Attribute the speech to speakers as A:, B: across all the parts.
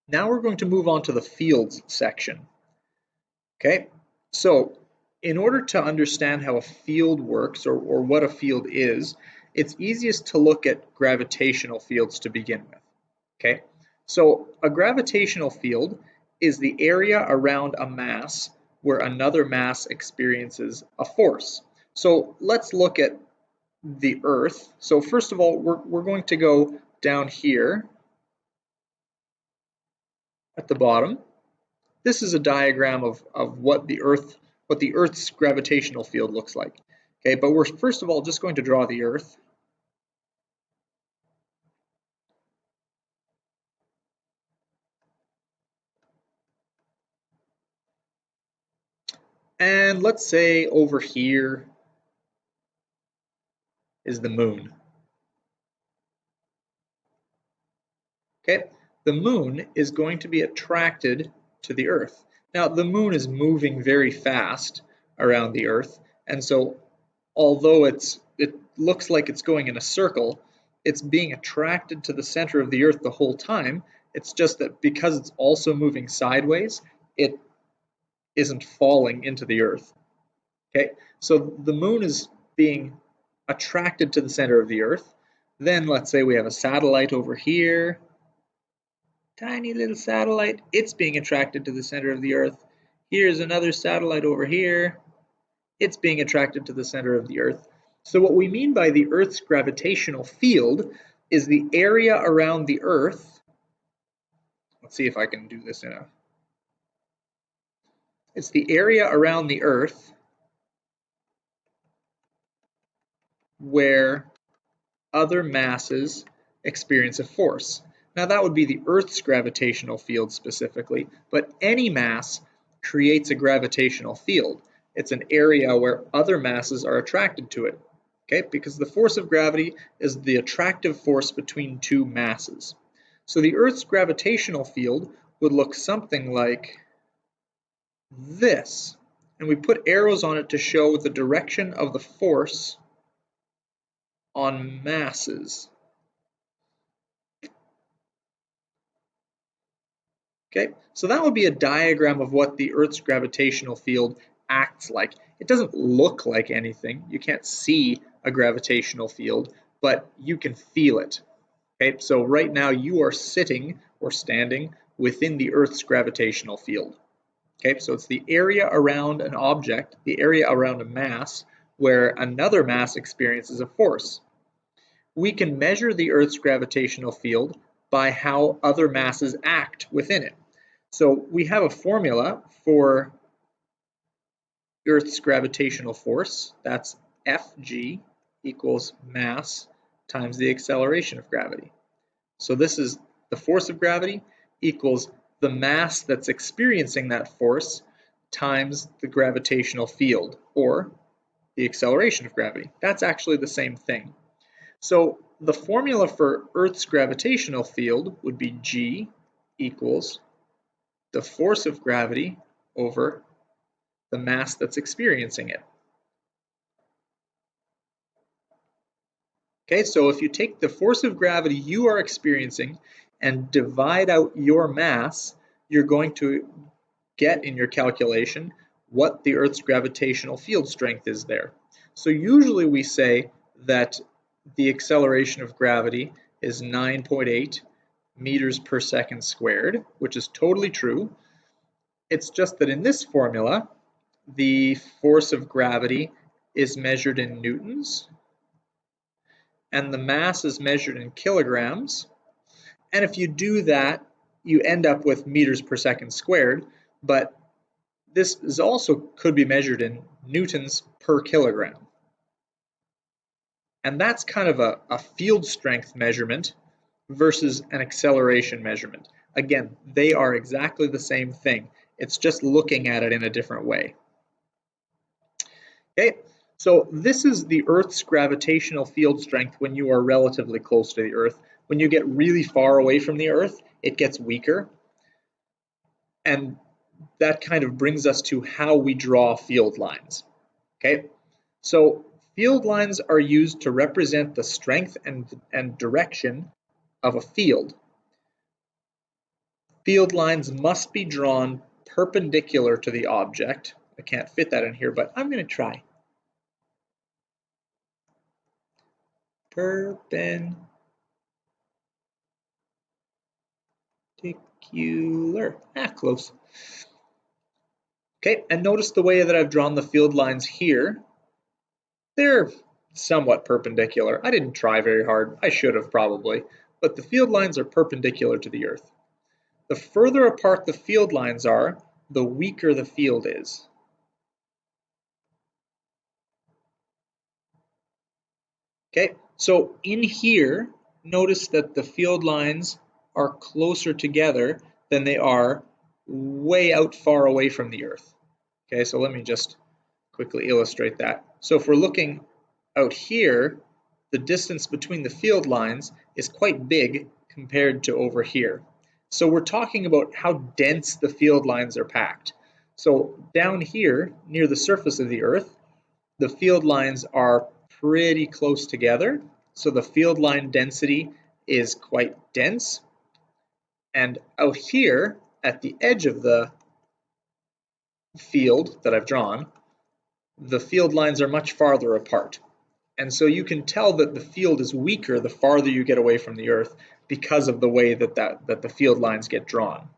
A: Now we're going to move on to the fields section. Okay, so in order to understand how a field works or what a field is, it's easiest to look at gravitational fields to begin with. Okay, so a gravitational field is the area around a mass where another mass experiences a force. So let's look at the Earth. So first of all, we're going to go down here at the bottom. This is a diagram of what the Earth's gravitational field looks like. Okay, but we're first of all just going to draw the Earth. And let's say over here is the moon. Okay, the moon is going to be attracted to the Earth. Now, the moon is moving very fast around the Earth, and so although it looks like it's going in a circle, it's being attracted to the center of the Earth the whole time. It's just that because it's also moving sideways, it isn't falling into the Earth. Okay, so the moon is being attracted to the center of the Earth. Then let's say we have a satellite over here. Tiny little satellite, it's being attracted to the center of the Earth. Here's another satellite over here. It's being attracted to the center of the Earth. So what we mean by the Earth's gravitational field is the area around the Earth. Let's see if I can do this It's the area around the Earth where other masses experience a force. Now that would be the Earth's gravitational field specifically, but any mass creates a gravitational field. It's an area where other masses are attracted to it. Okay, because the force of gravity is the attractive force between two masses. So the Earth's gravitational field would look something like this. And we put arrows on it to show the direction of the force on masses. Okay, so that would be a diagram of what the Earth's gravitational field acts like. It doesn't look like anything. You can't see a gravitational field, but you can feel it. Okay, so right now you are sitting or standing within the Earth's gravitational field. Okay, so it's the area around an object, the area around a mass, where another mass experiences a force. We can measure the Earth's gravitational field by how other masses act within it. So we have a formula for Earth's gravitational force. That's Fg equals mass times the acceleration of gravity. So this is the force of gravity equals the mass that's experiencing that force times the gravitational field, or the acceleration of gravity. That's actually the same thing. So the formula for Earth's gravitational field would be G equals the force of gravity over the mass that's experiencing it. Okay, so if you take the force of gravity you are experiencing and divide out your mass, you're going to get in your calculation what the Earth's gravitational field strength is there. So usually we say that the acceleration of gravity is 9.8 meters per second squared, which is totally true. It's just that in this formula, the force of gravity is measured in newtons, and the mass is measured in kilograms. And if you do that, you end up with meters per second squared, but this is also could be measured in newtons per kilogram. And that's kind of a field strength measurement versus an acceleration measurement. Again, they are exactly the same thing. It's just looking at it in a different way. Okay, so this is the Earth's gravitational field strength when you are relatively close to the Earth. When you get really far away from the Earth, it gets weaker. And that kind of brings us to how we draw field lines. Okay, so field lines are used to represent the strength and direction of a field. Field lines must be drawn perpendicular to the object. I can't fit that in here, but I'm going to try. Perpendicular. Close. Okay, and notice the way that I've drawn the field lines here. They're somewhat perpendicular. I didn't try very hard. I should have probably, but the field lines are perpendicular to the earth. The further apart the field lines are, the weaker the field is. Okay, so in here, notice that the field lines are closer together than they are way out far away from the earth. Okay, so let me just quickly illustrate that. So if we're looking out here, the distance between the field lines is quite big compared to over here. So we're talking about how dense the field lines are packed. So down here, near the surface of the earth, the field lines are pretty close together. So the field line density is quite dense. And out here, at the edge of the field that I've drawn, the field lines are much farther apart. And so you can tell that the field is weaker the farther you get away from the earth because of the way that the field lines get drawn.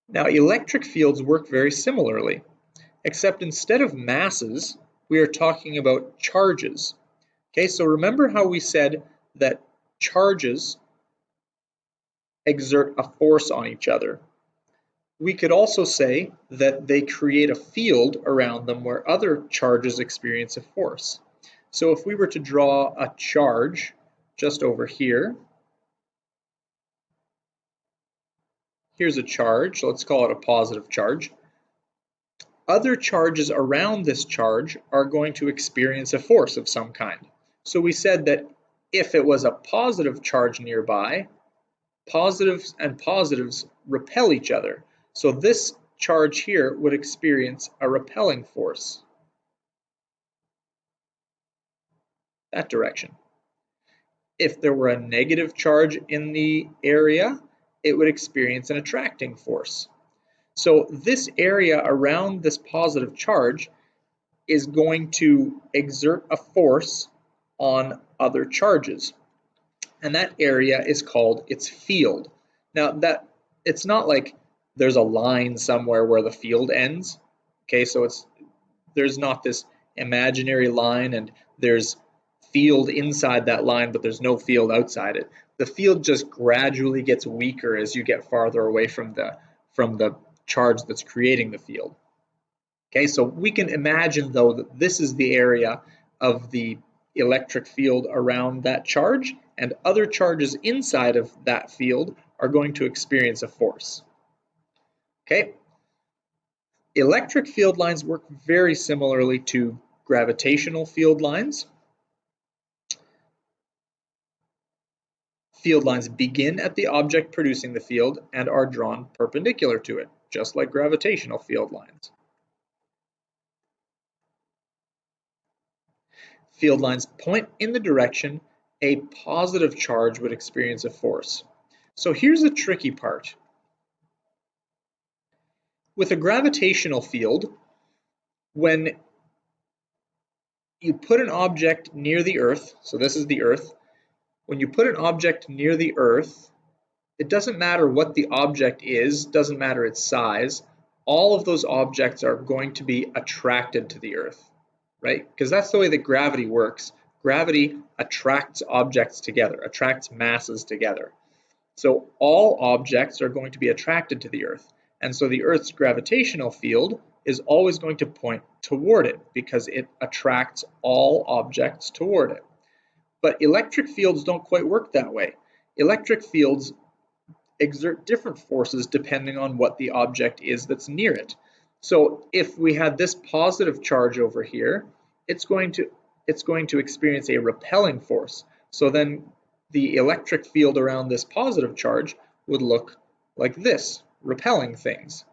A: Now, electric fields work very similarly, except instead of masses, we are talking about charges. Okay, so remember how we said that charges exert a force on each other. We could also say that they create a field around them where other charges experience a force. So if we were to draw a charge just over here, here's a charge, let's call it a positive charge. Other charges around this charge are going to experience a force of some kind. So we said that if it was a positive charge nearby, positives and positives repel each other. So this charge here would experience a repelling force. That direction. If there were a negative charge in the area, it would experience an attracting force. So this area around this positive charge is going to exert a force on other charges. And that area is called its field. Now that it's not like there's a line somewhere where the field ends. Okay, so there's not this imaginary line and there's field inside that line, but there's no field outside it. The field just gradually gets weaker as you get farther away from the charge that's creating the field. Okay, so we can imagine though that this is the area of the electric field around that charge, and other charges inside of that field are going to experience a force. Okay, electric field lines work very similarly to gravitational field lines. Field lines begin at the object producing the field and are drawn perpendicular to it, just like gravitational field lines. Field lines point in the direction a positive charge would experience a force. So here's the tricky part. With a gravitational field, when you put an object near the Earth, so this is the Earth, when you put an object near the Earth, it doesn't matter what the object is, doesn't matter its size, all of those objects are going to be attracted to the Earth, right? Because that's the way that gravity works. Gravity attracts objects together, attracts masses together. So all objects are going to be attracted to the Earth. And so the Earth's gravitational field is always going to point toward it because it attracts all objects toward it. But electric fields don't quite work that way. Electric fields exert different forces depending on what the object is that's near it. So if we had this positive charge over here, it's going to experience a repelling force. So then the electric field around this positive charge would look like this, repelling things.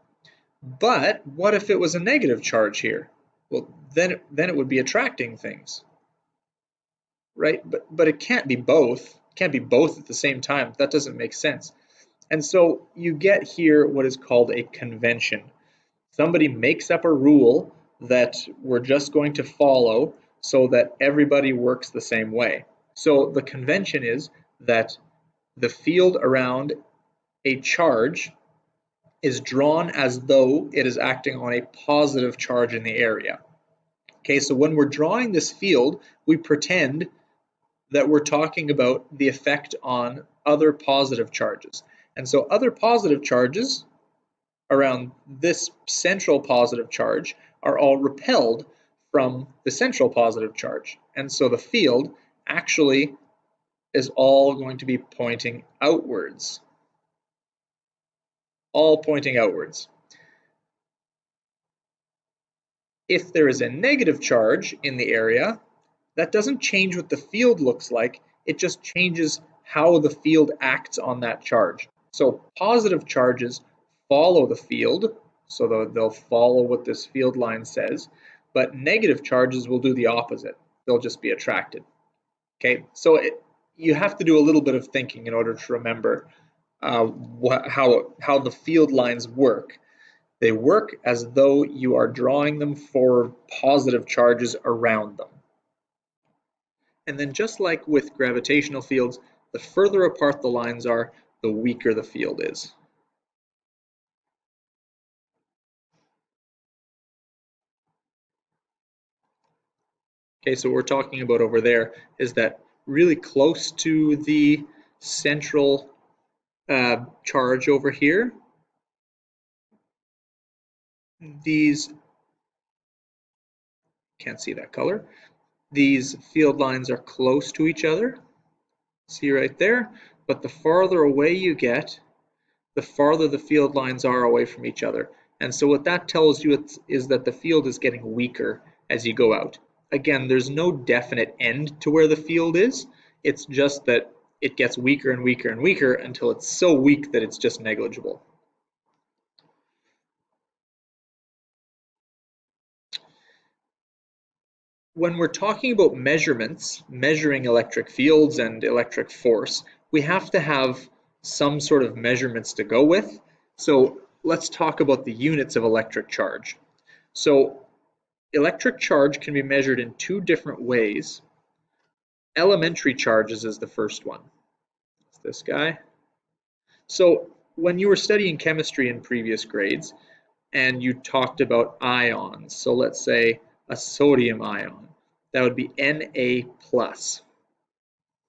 A: But what if it was a negative charge here? Well, then it would be attracting things, right? But it can't be both. It can't be both at the same time. That doesn't make sense. And so you get here what is called a convention. Somebody makes up a rule that we're just going to follow so that everybody works the same way. So the convention is that the field around a charge is drawn as though it is acting on a positive charge in the area. Okay, so when we're drawing this field, we pretend that we're talking about the effect on other positive charges. And so other positive charges around this central positive charge are all repelled from the central positive charge. And so the field actually is all going to be pointing outwards. All pointing outwards. If there is a negative charge in the area, that doesn't change what the field looks like, it just changes how the field acts on that charge. So positive charges follow the field, so they'll follow what this field line says, but negative charges will do the opposite. They'll just be attracted. Okay, so you have to do a little bit of thinking in order to remember how the field lines work. They work as though you are drawing them for positive charges around them. And then just like with gravitational fields, the further apart the lines are, the weaker the field is. Okay, so what we're talking about over there is that really close to the central charge over here, these, can't see that color, these field lines are close to each other, see right there, but the farther away you get, the farther the field lines are away from each other. And so what that tells you is that the field is getting weaker as you go out. Again, there's no definite end to where the field is. It's just that it gets weaker and weaker and weaker until it's so weak that it's just negligible. When we're talking about measurements, measuring electric fields and electric force, we have to have some sort of measurements to go with. So let's talk about the units of electric charge. So electric charge can be measured in two different ways. Elementary charges is the first one. It's this guy. So when you were studying chemistry in previous grades and you talked about ions, so let's say a sodium ion, that would be Na plus.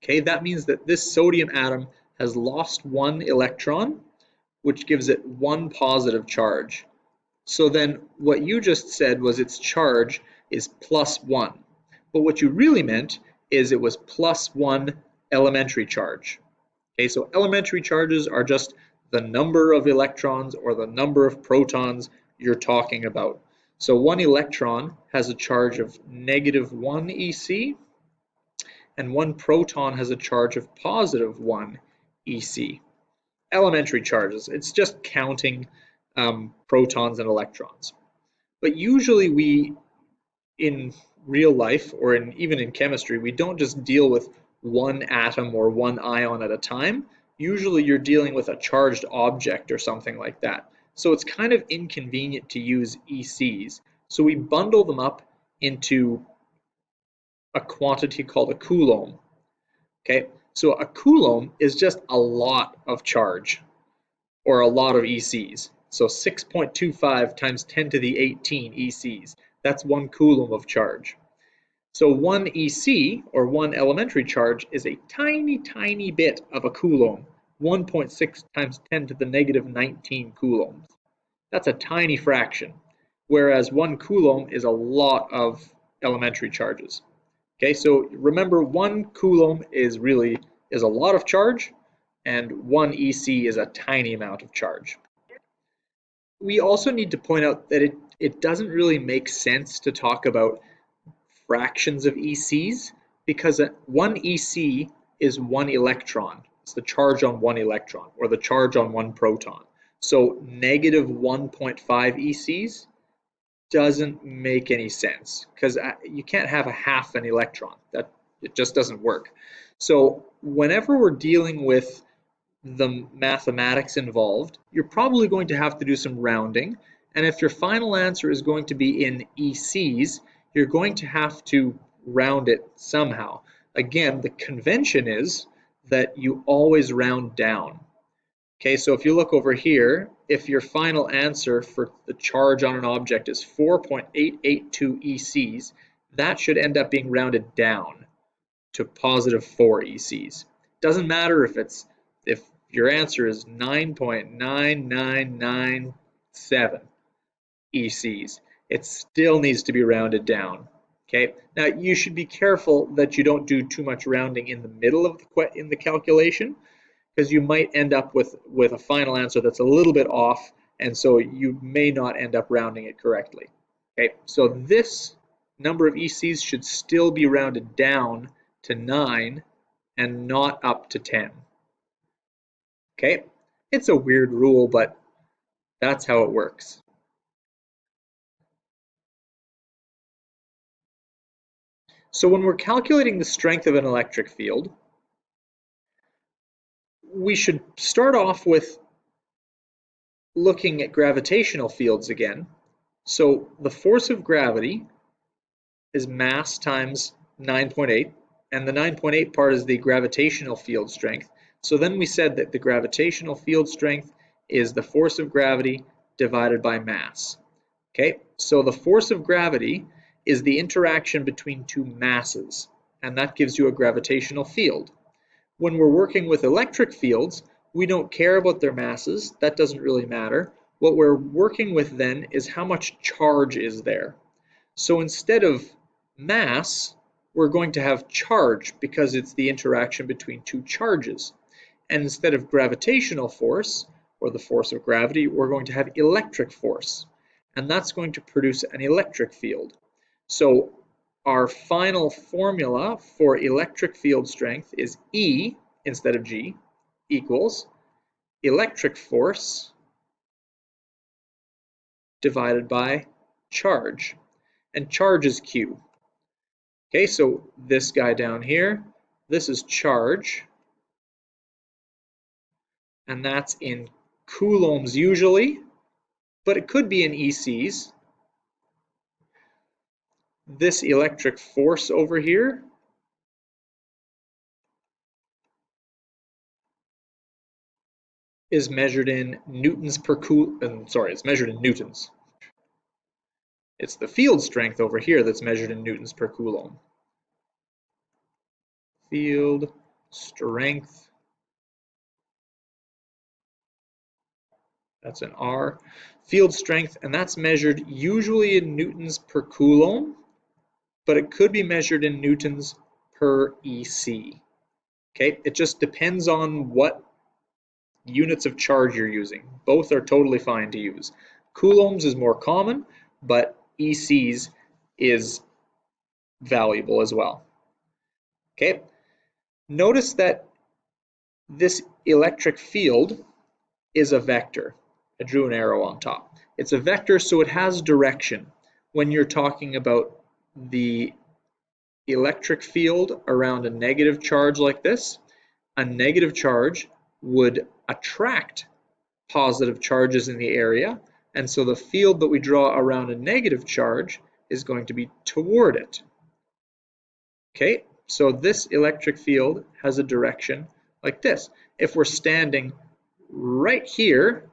A: Okay, that means that this sodium atom has lost one electron, which gives it one positive charge. So then what you just said was its charge is +1. But what you really meant is it was +1 elementary charge. Okay, so elementary charges are just the number of electrons or the number of protons you're talking about. So one electron has a charge of -1 EC, and one proton has a charge of +1 EC. Elementary charges, it's just counting protons and electrons. But usually we, in real life or even in chemistry, we don't just deal with one atom or one ion at a time. Usually you're dealing with a charged object or something like that. So it's kind of inconvenient to use ECs. So we bundle them up into a quantity called a coulomb. Okay, so a coulomb is just a lot of charge, or a lot of ECs. So 6.25 times 10 to the 18 ECs. That's one coulomb of charge. So one EC, or one elementary charge, is a tiny, tiny bit of a coulomb. 1.6 times 10 to the -19 coulombs. That's a tiny fraction. Whereas one coulomb is a lot of elementary charges. Okay, so remember, one coulomb is a lot of charge, and one EC is a tiny amount of charge. We also need to point out that it doesn't really make sense to talk about fractions of ECs because one EC is one electron. It's the charge on one electron, or the charge on one proton. So -1.5 ECs doesn't make any sense because you can't have a half an electron. It just doesn't work. So whenever we're dealing with the mathematics involved, you're probably going to have to do some rounding. And if your final answer is going to be in ECs, you're going to have to round it somehow. Again, the convention is that you always round down. Okay, so if you look over here, if your final answer for the charge on an object is 4.882 ECs, that should end up being rounded down to positive 4 ECs. Doesn't matter if your answer is 9.9997 ECs, it still needs to be rounded down. Okay, now you should be careful that you don't do too much rounding in the middle of the calculation, because you might end up with a final answer that's a little bit off, and so you may not end up rounding it correctly. Okay, so this number of ECs should still be rounded down to 9 and not up to 10. Okay, it's a weird rule, but that's how it works. So when we're calculating the strength of an electric field, we should start off with looking at gravitational fields again. So the force of gravity is mass times 9.8, and the 9.8 part is the gravitational field strength. So then we said that the gravitational field strength is the force of gravity divided by mass. Okay, so the force of gravity is the interaction between two masses, and that gives you a gravitational field. When we're working with electric fields, we don't care about their masses. That doesn't really matter. What we're working with then is how much charge is there. So instead of mass, we're going to have charge because it's the interaction between two charges. And instead of gravitational force, or the force of gravity, we're going to have electric force. And that's going to produce an electric field. So our final formula for electric field strength is E instead of G equals electric force divided by charge. And charge is Q. Okay, so this guy down here, this is charge, and that's in coulombs usually, but it could be in ECs. This electric force over here is measured in newtons per coulomb. It's measured in newtons. It's the field strength over here that's measured in newtons per coulomb. Field strength, that's an R. Field strength, and that's measured usually in newtons per coulomb, but it could be measured in newtons per EC. Okay, it just depends on what units of charge you're using. Both are totally fine to use. Coulombs is more common, but ECs is valuable as well. Okay, notice that this electric field is a vector. I drew an arrow on top. It's a vector, so it has direction. When you're talking about the electric field around a negative charge like this, a negative charge would attract positive charges in the area, and so the field that we draw around a negative charge is going to be toward it. Okay, so this electric field has a direction like this. If we're standing right here,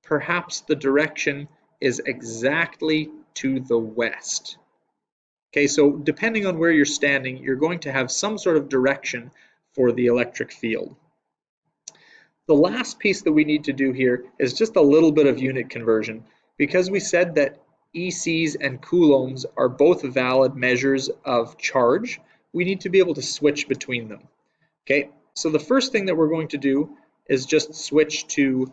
A: perhaps the direction is exactly to the west. Okay, so depending on where you're standing, you're going to have some sort of direction for the electric field. The last piece that we need to do here is just a little bit of unit conversion. Because we said that ECs and coulombs are both valid measures of charge, we need to be able to switch between them. Okay, so the first thing that we're going to do is just switch to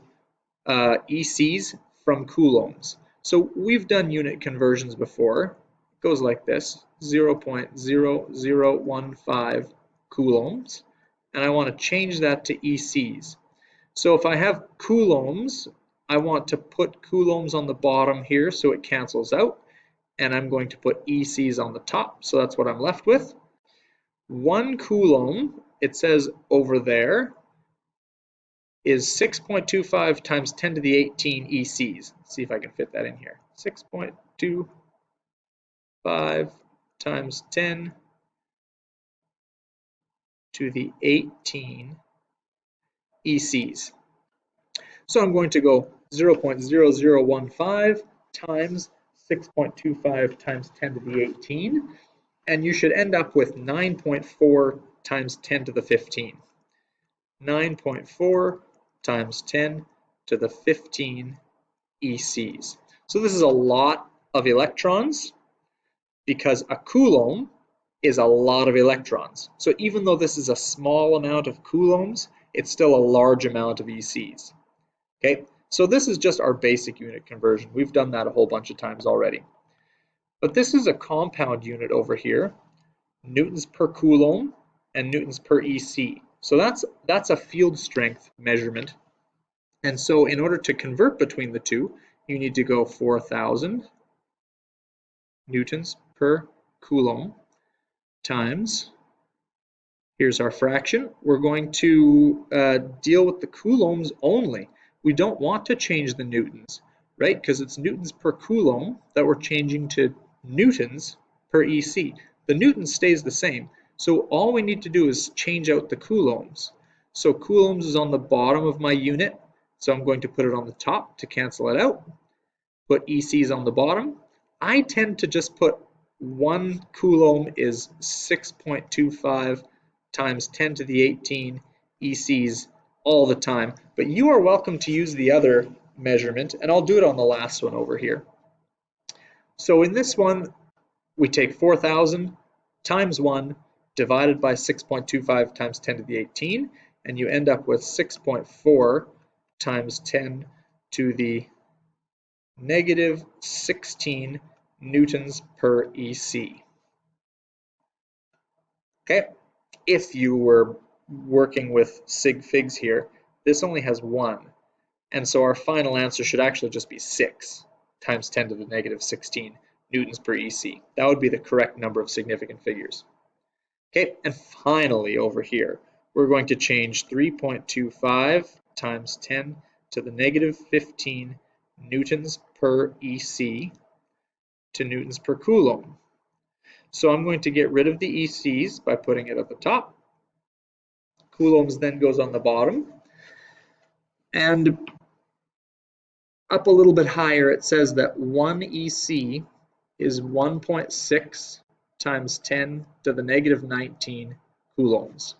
A: ECs from coulombs. So we've done unit conversions before. It goes like this, 0.0015 coulombs, and I want to change that to ECs. So if I have coulombs, I want to put coulombs on the bottom here so it cancels out, and I'm going to put ECs on the top, so that's what I'm left with. 1 coulomb, it says over there, is 6.25 times 10 to the 18 ECs. Let's see if I can fit that in here. 6.25 times 10 to the 18 ECs. So I'm going to go 0.0015 times 6.25 times 10 to the 18, and you should end up with 9.4 times 10 to the 15. 9.4 times 10 to the 15 ECs. So this is a lot of electrons because a coulomb is a lot of electrons. So even though this is a small amount of coulombs, it's still a large amount of ECs. Okay, so this is just our basic unit conversion. We've done that a whole bunch of times already. But this is a compound unit over here, newtons per coulomb and newtons per EC. So that's a field strength measurement. And so in order to convert between the two, you need to go 4,000 newtons per coulomb times, here's our fraction. We're going to deal with the coulombs only. We don't want to change the newtons, right? Because it's newtons per coulomb that we're changing to newtons per EC. The newton stays the same. So all we need to do is change out the coulombs. So coulombs is on the bottom of my unit. So I'm going to put it on the top to cancel it out. Put ECs on the bottom. I tend to just put 1 coulomb is 6.25 times 10 to the 18 ECs all the time. But you are welcome to use the other measurement, and I'll do it on the last one over here. So in this one, we take 4,000 times 1 divided by 6.25 times 10 to the 18, and you end up with 6.4 times 10 to the negative 16 newtons per EC. Okay, if you were working with sig figs here, this only has 1. And so our final answer should actually just be 6 times 10 to the negative 16 newtons per EC. That would be the correct number of significant figures. Okay, and finally over here, we're going to change 3.25 times 10 to the negative 15 newtons per EC to newtons per coulomb. So I'm going to get rid of the ECs by putting it at the top. Coulombs then goes on the bottom. And up a little bit higher, it says that 1 EC is 1.6 times 10 to the negative 19 coulombs.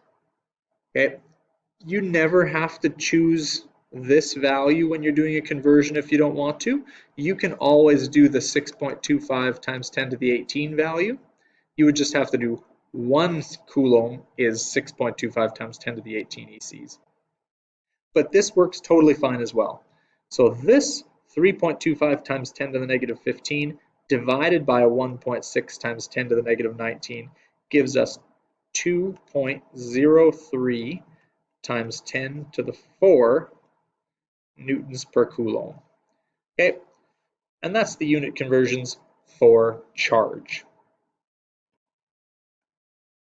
A: Okay, you never have to choose this value when you're doing a conversion if you don't want to. You can always do the 6.25 times 10 to the 18 value. You would just have to do 1 coulomb is 6.25 times 10 to the 18 ECs. But this works totally fine as well. So this 3.25 times 10 to the negative 15 divided by 1.6 times 10 to the negative 19 gives us 2.03 times 10 to the 4 newtons per coulomb. Okay, and that's the unit conversions for charge.